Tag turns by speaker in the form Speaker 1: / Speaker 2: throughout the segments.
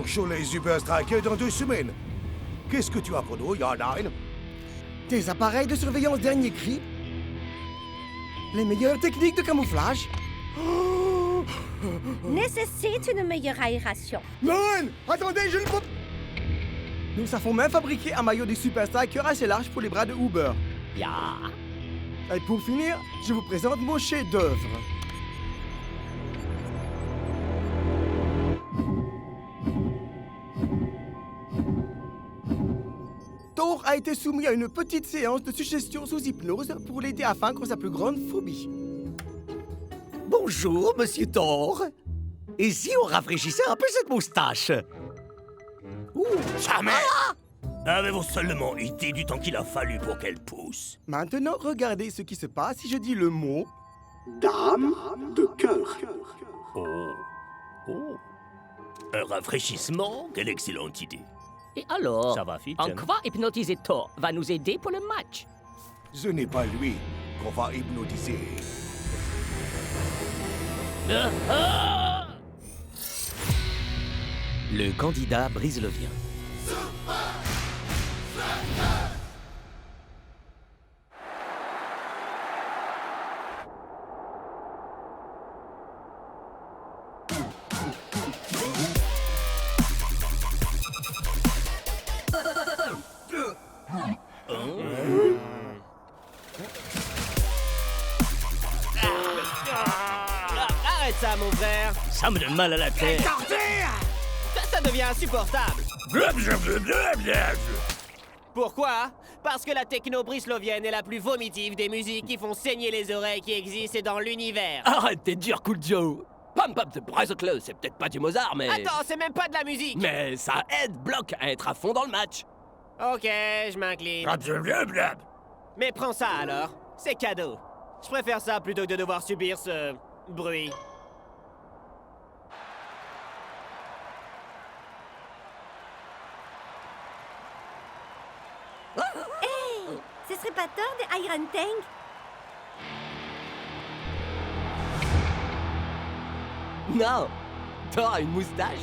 Speaker 1: Lancez les Super Strikers dans 2 semaines. Qu'est-ce que tu as pour nous, Yarnine?
Speaker 2: Des appareils de surveillance dernier cri. Les meilleures techniques de camouflage.
Speaker 3: Nécessite une meilleure aération.
Speaker 2: Non! Attendez, je ne peux... Nous savons même fabriquer un maillot des Super Strikers assez large pour les bras de Uber.
Speaker 4: Ja.
Speaker 2: Et pour finir, je vous présente mon chef-d'œuvre. Thor a été soumis à une petite séance de suggestion sous hypnose pour l'aider à vaincre sa plus grande phobie.
Speaker 5: Bonjour, monsieur Thor. Et si on rafraîchissait un peu cette moustache?
Speaker 6: Jamais! Avez-vous seulement idée du temps qu'il a fallu pour qu'elle pousse?
Speaker 2: Maintenant, regardez ce qui se passe si je dis le mot...
Speaker 7: Dame de cœur.
Speaker 6: Oh. Oh. Un rafraîchissement? Quelle excellente idée.
Speaker 4: Et alors,
Speaker 6: Ça va, Fitch,
Speaker 4: en
Speaker 6: hein?
Speaker 4: quoi hypnotiser Thor va nous aider pour le match?
Speaker 1: Ce n'est pas lui qu'on va hypnotiser.
Speaker 5: Le candidat Brise-le-Vien.
Speaker 8: Arrête ça, mon frère!
Speaker 6: Ça me donne mal à la tête.
Speaker 8: Ça devient insupportable! Pourquoi? Parce que la techno-brislovienne est la plus vomitive des musiques qui font saigner les oreilles qui existent dans l'univers.
Speaker 9: Arrête tes durs, Cool Joe. Pump Up the Bicycle, c'est peut-être pas du Mozart, mais...
Speaker 8: Attends, c'est même pas de la musique!
Speaker 9: Mais ça aide Block à être à fond dans le match.
Speaker 8: Ok, je m'incline. Mais prends ça alors, c'est cadeau. Je préfère ça plutôt que de devoir subir ce... bruit.
Speaker 3: Ce serait pas Thor de Iron Tank?
Speaker 9: Non, Thor a une moustache.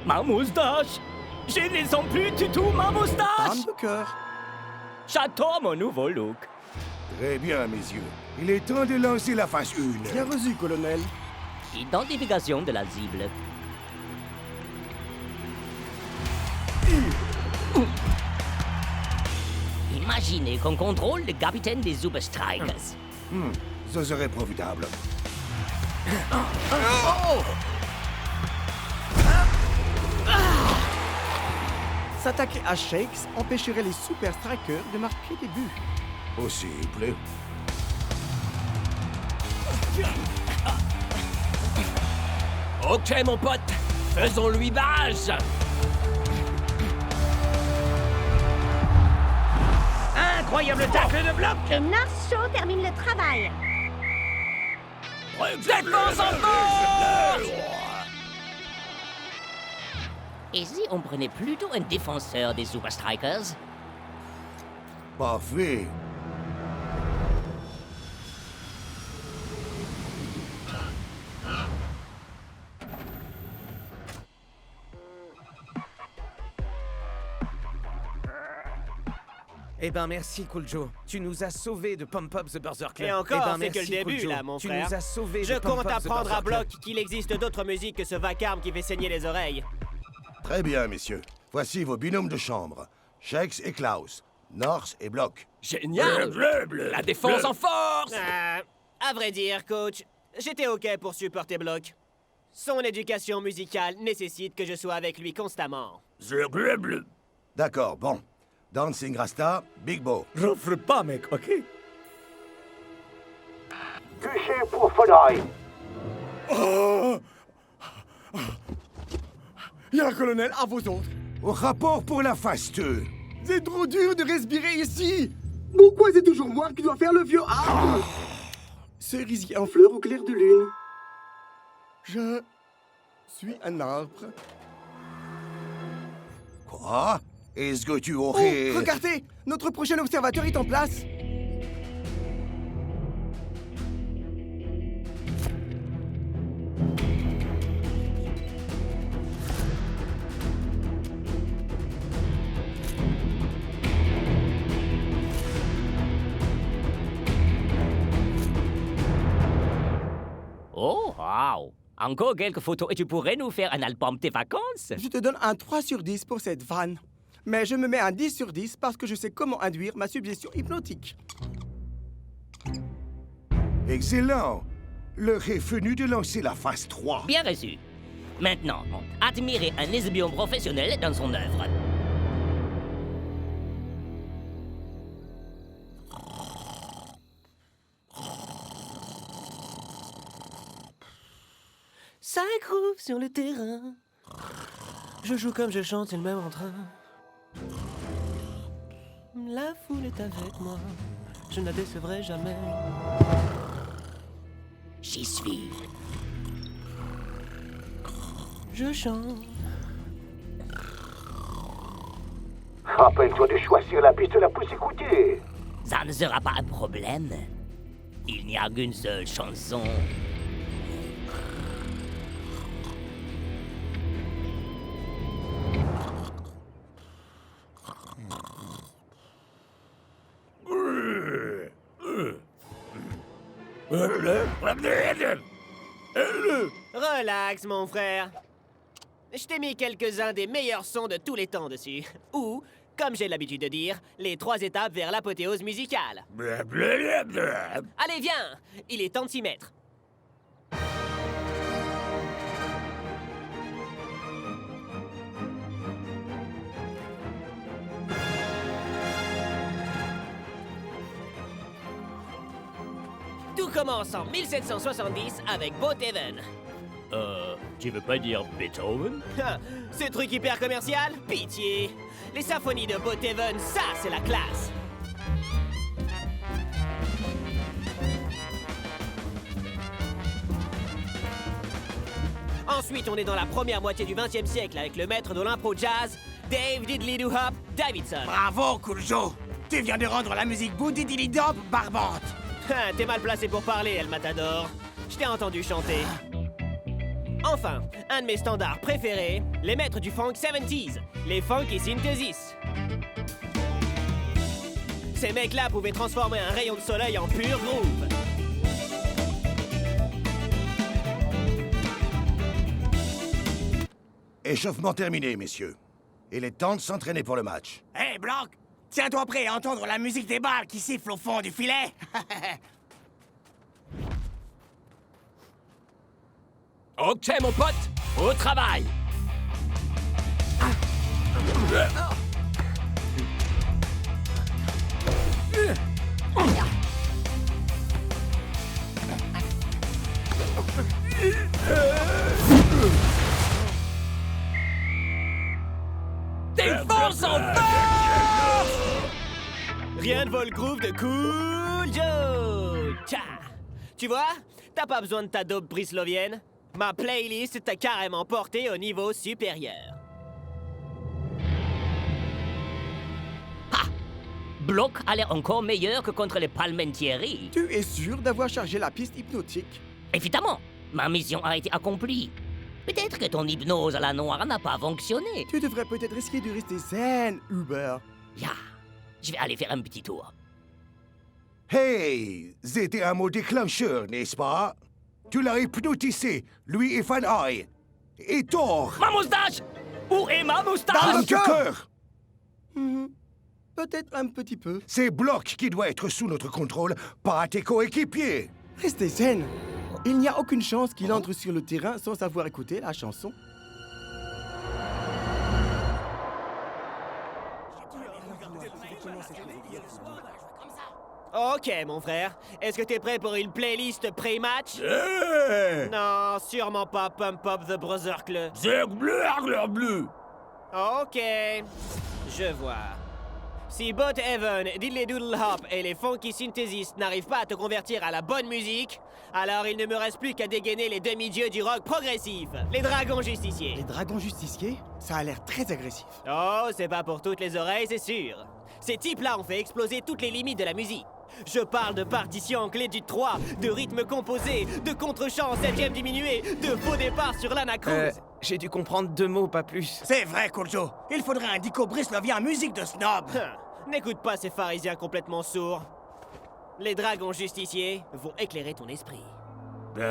Speaker 6: Ma moustache! Je ne sens plus du tout ma
Speaker 2: Dame
Speaker 6: moustache!
Speaker 2: de cœur.
Speaker 6: J'adore mon nouveau look.
Speaker 1: Très bien, messieurs. Il est temps de lancer la phase 1.
Speaker 2: Bien reçu, colonel.
Speaker 4: Identification de la cible. Imaginez qu'on contrôle le capitaine des Super Strikers.
Speaker 1: Ce serait profitable.
Speaker 2: S'attaquer à Shakes empêcherait les Super Strikers de marquer des buts.
Speaker 1: Possible.
Speaker 9: Ok, mon pote, faisons-lui barrage.
Speaker 6: Incroyable tacle de bloc!
Speaker 3: Et North Show termine le travail.
Speaker 9: Défense en force!
Speaker 4: Et si on prenait plutôt un défenseur des Super Strikers?
Speaker 1: Parfait.
Speaker 10: Eh ben merci, Cool Joe. Tu nous as sauvés de Pump Up the Burger Club.
Speaker 8: Et encore,
Speaker 10: Eh ben,
Speaker 8: c'est que le
Speaker 10: merci,
Speaker 8: début,
Speaker 10: Cool Joe.
Speaker 8: là, mon
Speaker 10: tu
Speaker 8: frère.
Speaker 10: nous as sauvés
Speaker 8: Je
Speaker 10: de Pump
Speaker 8: compte
Speaker 10: Up the
Speaker 8: apprendre à
Speaker 10: Burger
Speaker 8: Block qu'il existe d'autres musiques que ce vacarme qui fait saigner les oreilles.
Speaker 1: Très bien, messieurs. Voici vos binômes de chambre. Shakes et Klaus. North et Block.
Speaker 9: Génial! La défense en force!
Speaker 8: À vrai dire, coach, j'étais OK pour supporter Block. Son éducation musicale nécessite que je sois avec lui constamment.
Speaker 1: D'accord, bon. Dancing Rasta, Big Bo.
Speaker 5: Je le ferai pas, mec, ok?
Speaker 7: Touché pour Fonoy.
Speaker 2: Bien, colonel, à vos ordres.
Speaker 1: Au rapport pour la phase 2.
Speaker 2: C'est trop dur de respirer ici.
Speaker 7: Pourquoi c'est toujours moi qui dois faire le vieux arbre?
Speaker 2: Cerisier
Speaker 7: En fleurs au clair de lune.
Speaker 2: Je suis un arbre.
Speaker 1: Quoi? Est-ce que tu
Speaker 2: Oh,
Speaker 1: aurais...
Speaker 2: regardez! Notre prochain observateur est en place.
Speaker 4: Waouh! Encore quelques photos et tu pourrais nous faire un album tes vacances?
Speaker 2: Je te donne un 3 sur 10 pour cette vanne. Mais je me mets un 10 sur 10 parce que je sais comment induire ma suggestion hypnotique.
Speaker 1: Excellent. L'heure est venue de lancer la phase 3.
Speaker 4: Bien reçu. Maintenant, admirez un espion professionnel dans son œuvre.
Speaker 8: Ça groove sur le terrain. Je joue comme je chante, c'est le même entrain. La foule est avec moi. Je ne la décevrai jamais.
Speaker 4: J'y suis.
Speaker 8: Je chante.
Speaker 7: Rappelle-toi de choisir la piste la plus écoutée.
Speaker 4: Ça ne sera pas un problème. Il n'y a qu'une seule chanson.
Speaker 8: Relax, mon frère. Je t'ai mis quelques-uns des meilleurs sons de tous les temps dessus. Ou, comme j'ai l'habitude de dire, les 3 étapes vers l'apothéose musicale. Allez, viens! Il est temps de s'y mettre. Tout commence en 1770 avec Beethoven.
Speaker 6: Tu veux pas dire Beethoven?
Speaker 8: Ce truc hyper commercial? Pitié! Les symphonies de Beethoven, ça, c'est la classe! Ensuite, on est dans la première moitié du XXe siècle avec le maître de l'impro jazz, Dave Diddley-Doo-Hop Davidson.
Speaker 5: Bravo, Cool Joe. Tu viens de rendre la musique boudidilidop barbante.
Speaker 8: T'es mal placé pour parler, El Matador. Je t'ai entendu chanter. Enfin, un de mes standards préférés, les maîtres du funk 70s, les Funky Synthesis. Ces mecs-là pouvaient transformer un rayon de soleil en pur groove.
Speaker 1: Échauffement terminé, messieurs. Il est temps de s'entraîner pour le match.
Speaker 5: Hé, Blanc, tiens-toi prêt à entendre la musique des balles qui sifflent au fond du filet.
Speaker 9: Ok, mon pote, au travail.
Speaker 5: Défonce en force!
Speaker 8: Rien ne vaut le groove de Cool Joe! Tcha! Tu vois, t'as pas besoin de ta dope brislovienne. Ma playlist t'a carrément porté au niveau supérieur.
Speaker 4: Block a l'air encore meilleur que contre les Palmentieri.
Speaker 2: Tu es sûr d'avoir chargé la piste hypnotique?
Speaker 4: Évidemment, ma mission a été accomplie. Peut-être que ton hypnose à la noire n'a pas fonctionné.
Speaker 2: Tu devrais peut-être risquer de rester zen, Uber.
Speaker 4: Ya, je vais aller faire un petit tour.
Speaker 1: Hey, c'était un mot déclencheur, n'est-ce pas? Tu l'as hypnotisé, lui et Van High. Et Thor.
Speaker 6: Ma moustache! Où est ma moustache?
Speaker 1: Dans ton cœur.
Speaker 2: Peut-être un petit peu.
Speaker 1: C'est Block qui doit être sous notre contrôle, pas tes coéquipiers.
Speaker 2: Restez zen. Il n'y a aucune chance qu'il entre sur le terrain sans savoir écouter la chanson.
Speaker 8: Ok, mon frère. Est-ce que t'es prêt pour une playlist pré-match? Non, sûrement pas Pump Up the Brother Club.
Speaker 9: Bleu.
Speaker 8: Ok, je vois. Si Beethoven, Diddley-Doodle-Hop et les Funky Synthesis n'arrivent pas à te convertir à la bonne musique, alors il ne me reste plus qu'à dégainer les demi-dieux du rock progressif, les dragons justiciers.
Speaker 2: Les dragons justiciers? Ça a l'air très agressif.
Speaker 8: Oh, c'est pas pour toutes les oreilles, c'est sûr. Ces types-là ont fait exploser toutes les limites de la musique. Je parle de partitions en clé du 3, de rythmes composés, de contre-chants en 7e diminué, de faux départs sur l'anacruse.
Speaker 10: J'ai dû comprendre 2 mots, pas plus.
Speaker 5: C'est vrai, Cool Joe. Il faudrait un dico brislovien musique de snob.
Speaker 8: N'écoute pas ces pharisiens complètement sourds. Les dragons justiciers vont éclairer ton esprit.
Speaker 2: Tu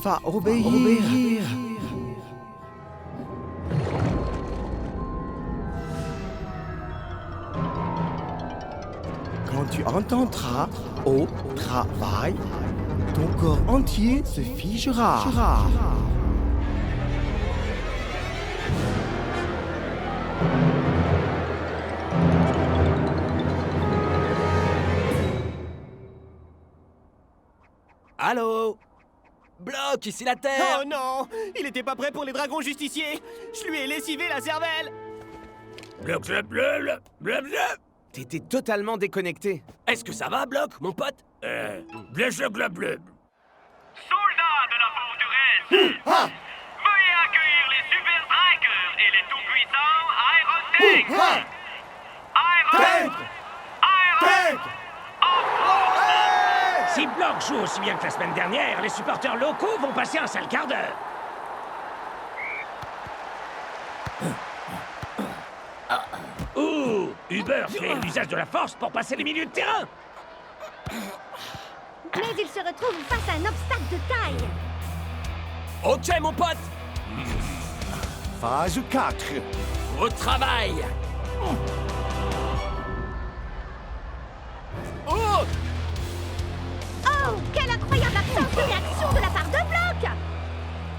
Speaker 2: vas obéir. Quand tu entendras au travail, ton corps entier se figera.
Speaker 5: Allô? Bloc, ici la Terre!
Speaker 8: Oh non! Il était pas prêt pour les dragons justiciers! Je lui ai lessivé la cervelle!
Speaker 10: T'étais totalement déconnecté.
Speaker 5: Est-ce que ça va, Bloc, mon pote?
Speaker 11: Soldats de la forteresse, veuillez accueillir les Super Strikers et les tout-puissants Iron Tanks. Iron
Speaker 6: Si Bloc joue aussi bien que la semaine dernière, les supporters locaux vont passer un sale quart d'heure. Ouh, Uber fait l'usage de la force pour passer les milieux de terrain.
Speaker 3: Mais il se retrouve face à un obstacle de taille.
Speaker 5: Ok, mon pote!
Speaker 1: Phase 4.
Speaker 5: Au travail! Oh!
Speaker 3: Oh, quelle incroyable absence de réaction de la part de Bloc!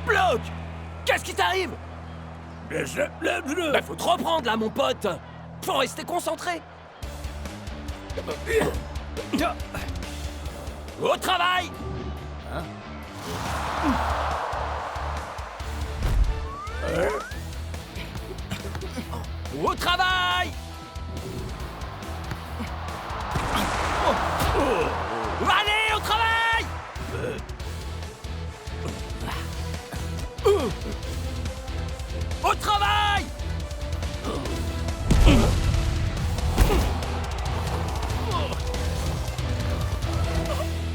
Speaker 5: Bloc! Qu'est-ce qui t'arrive? Bah, faut te reprendre là, mon pote! Faut rester concentré! Au travail! Au travail! Allez, au travail! Au travail!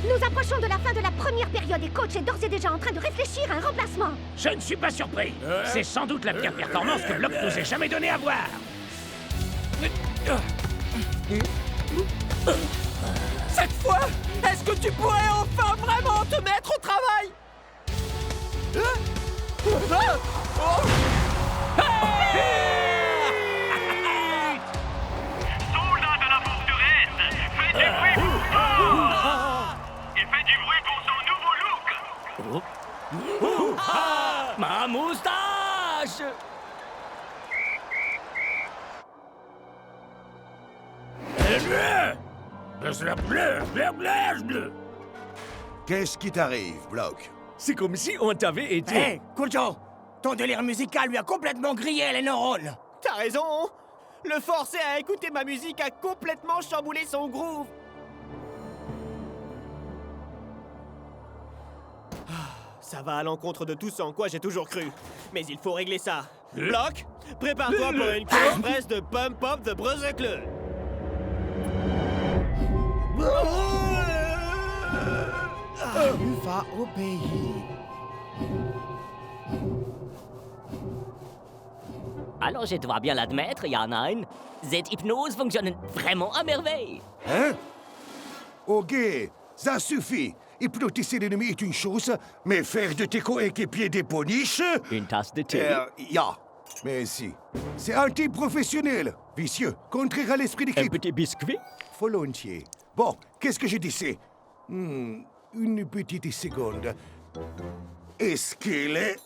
Speaker 3: Nous approchons de la fin de la première période et coach est d'ores et déjà en train de réfléchir à un remplacement.
Speaker 6: Je ne suis pas surpris. C'est sans doute la pire performance que Bloc nous ait jamais donnée à voir.
Speaker 5: Cette fois, est-ce que tu pourrais enfin vraiment te mettre au travail?
Speaker 11: Soldats de la forteresse, faites du bruit pour il fait du bruit pour son nouveau look.
Speaker 6: Ma moustache!
Speaker 1: Qu'est-ce qui t'arrive, Bloc?
Speaker 6: C'est comme si on t'avait été...
Speaker 2: Hé, Kujo, ton délire musical lui a complètement grillé les neurones.
Speaker 8: T'as raison! Le forcer à écouter ma musique a complètement chamboulé son groove! Ça va à l'encontre de tout ce en quoi j'ai toujours cru. Mais il faut régler ça. Bloc, prépare-toi pour une queue express de Pump Up the Brother Club.
Speaker 2: Tu vas obéir.
Speaker 4: Alors je dois bien l'admettre, Yann, cette hypnose fonctionne vraiment à merveille.
Speaker 1: Hein? Ok, ça suffit. Hypnotiser l'ennemi est une chose, mais faire de tes coéquipiers des poniches...
Speaker 4: Une tasse de thé.
Speaker 1: Mais si. C'est anti-professionnel, vicieux, contraire à l'esprit
Speaker 6: Un
Speaker 1: d'équipe.
Speaker 6: petit biscuit?
Speaker 1: Volontiers. Bon, qu'est-ce que je disais? Une petite seconde. Est-ce qu'il est...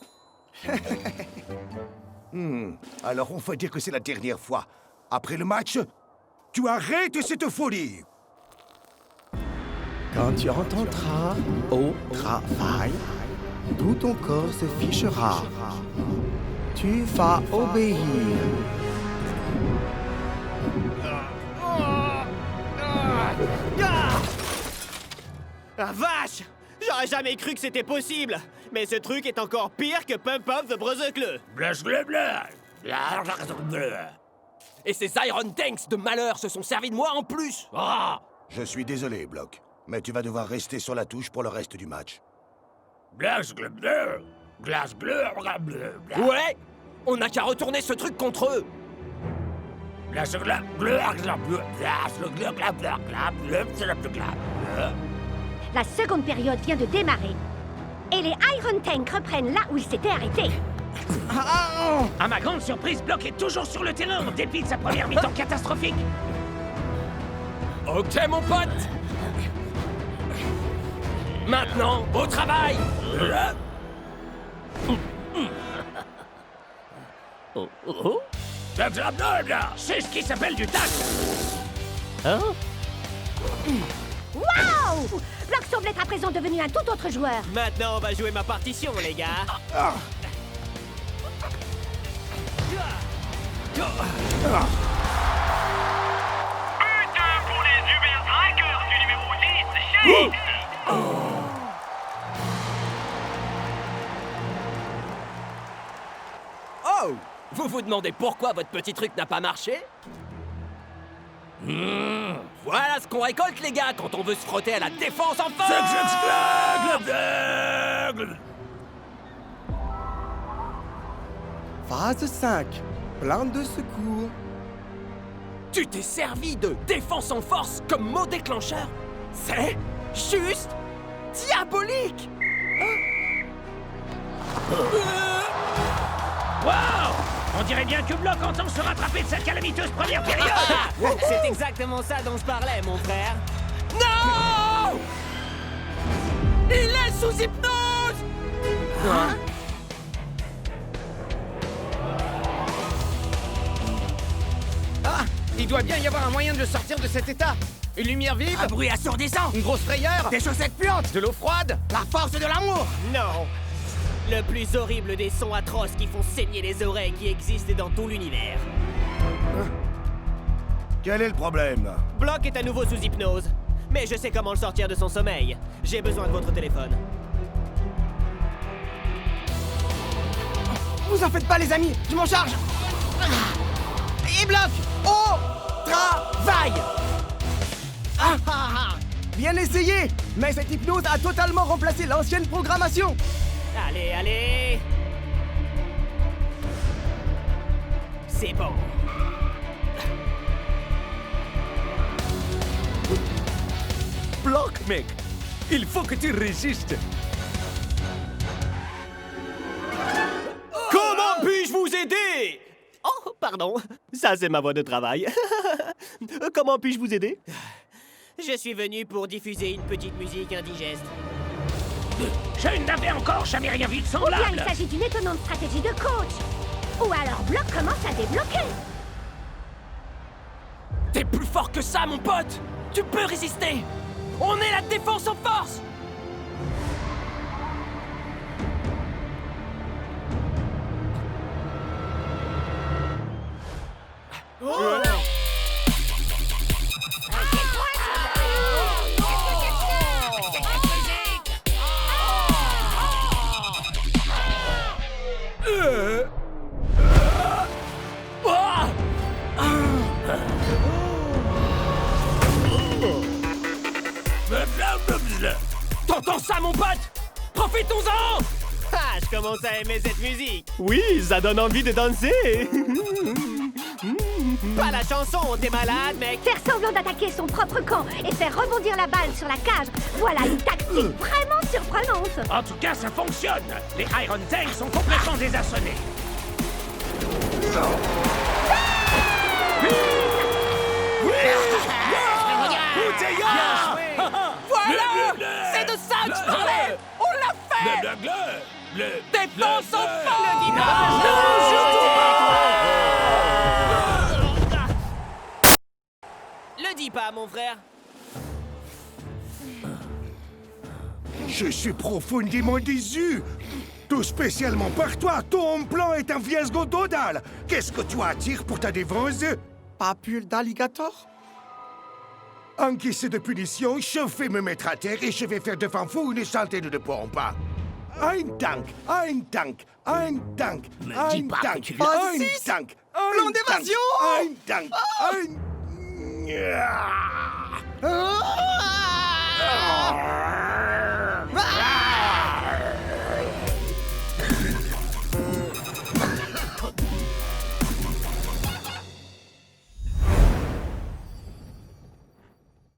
Speaker 1: Alors on va dire que c'est la dernière fois. Après le match, tu arrêtes cette folie.
Speaker 2: Quand tu entendras au travail, tout ton corps se fichera. Tu vas obéir.
Speaker 8: Ah vache! J'aurais jamais cru que c'était possible! Mais ce truc est encore pire que Pump Up the Brother Club!
Speaker 5: Et ces Iron Tanks de malheur se sont servis de moi en plus! Ah!
Speaker 1: Je suis désolé, Bloc, mais tu vas devoir rester sur la touche pour le reste du match.
Speaker 9: Glace bleu, bleu.
Speaker 5: Ouais. On n'a qu'à retourner ce truc contre eux.
Speaker 9: Glace bleu, bleu, bleu, glace bleu, bleu, c'est la plus glace.
Speaker 3: La seconde période vient de démarrer. Et les Iron Tanks reprennent là où ils s'étaient arrêtés.
Speaker 6: À ma grande surprise, Block est toujours sur le terrain en dépit de sa première mi-temps catastrophique.
Speaker 5: Ok, mon pote. Maintenant, au travail.
Speaker 4: Oh, oh.
Speaker 6: C'est ce qui s'appelle du tact.
Speaker 4: Hein?
Speaker 3: Waouh! Block semble être à présent devenu un tout autre joueur.
Speaker 8: Maintenant, on va jouer ma partition, les gars.
Speaker 11: But pour les Uber Trackers du numéro 10, Shake.
Speaker 5: Oh! Vous vous demandez pourquoi votre petit truc n'a pas marché? Voilà ce qu'on récolte, les gars, quand on veut se frotter à la défense en force!
Speaker 2: Phase 5. Plan de secours.
Speaker 5: Tu t'es servi de défense en force comme mot déclencheur? C'est juste diabolique!
Speaker 6: Waouh! On dirait bien que Block entend se rattraper de sa calamiteuse première période.
Speaker 8: C'est exactement ça dont je parlais, mon frère.
Speaker 5: Non! Il est sous hypnose!
Speaker 10: Ah! Il doit bien y avoir un moyen de le sortir de cet état. Une lumière vive.
Speaker 5: Un bruit assourdissant!
Speaker 10: Une grosse frayeur.
Speaker 5: Des chaussettes puantes!
Speaker 10: De l'eau froide.
Speaker 5: La force de l'amour!
Speaker 8: Non. Le plus horrible des sons atroces qui font saigner les oreilles qui existent dans tout l'univers.
Speaker 1: Quel est le problème?
Speaker 8: Block est à nouveau sous hypnose. Mais je sais comment le sortir de son sommeil. J'ai besoin de votre téléphone.
Speaker 2: Vous en faites pas, les amis. Je m'en charge. Et Block, au travail. Bien essayé. Mais cette hypnose a totalement remplacé l'ancienne programmation.
Speaker 8: Allez, allez. C'est bon.
Speaker 5: Block, mec! Il faut que tu résistes!
Speaker 8: Comment puis-je vous aider? Oh, pardon. Ça, c'est ma voix de travail. Comment puis-je vous aider? Je suis venu pour diffuser une petite musique indigeste.
Speaker 6: Je n'avais encore jamais rien vu de
Speaker 3: Ou bien
Speaker 6: semblable.
Speaker 3: il s'agit d'une étonnante stratégie de coach. Ou alors Block commence à débloquer.
Speaker 5: T'es plus fort que ça, mon pote! Tu peux résister! On est la défense en force! T'entends ça, mon pote? Profitons-en!
Speaker 8: Ah, je commence à aimer cette musique. Oui, ça donne envie de danser. Pas la chanson, t'es malade, mec.
Speaker 3: Faire semblant d'attaquer son propre camp et faire rebondir la balle sur la cage, voilà une tactique vraiment surprenante.
Speaker 6: En tout cas, ça fonctionne. Les Iron Tanks sont complètement désarçonnés.
Speaker 5: Voilà! C'est de ça que je parlais! On l'a fait! Défense en
Speaker 8: Le dis pas, mon frère.
Speaker 1: Je suis profondément déçu. Tout spécialement par toi, ton plan est un fiasco total. Qu'est-ce que tu attires pour ta défense?
Speaker 2: Papule d'alligator.
Speaker 1: Encaissé de punition, je vais me mettre à terre et je vais faire devant vous une centaine de pompes. Un tank, un tank, un tank,
Speaker 4: Me dis
Speaker 1: un
Speaker 4: pas que
Speaker 1: tank,
Speaker 4: tu
Speaker 1: un
Speaker 2: l'as-
Speaker 1: tank,
Speaker 2: Plan
Speaker 1: un
Speaker 2: d'évasion.
Speaker 1: tank, un tank, un...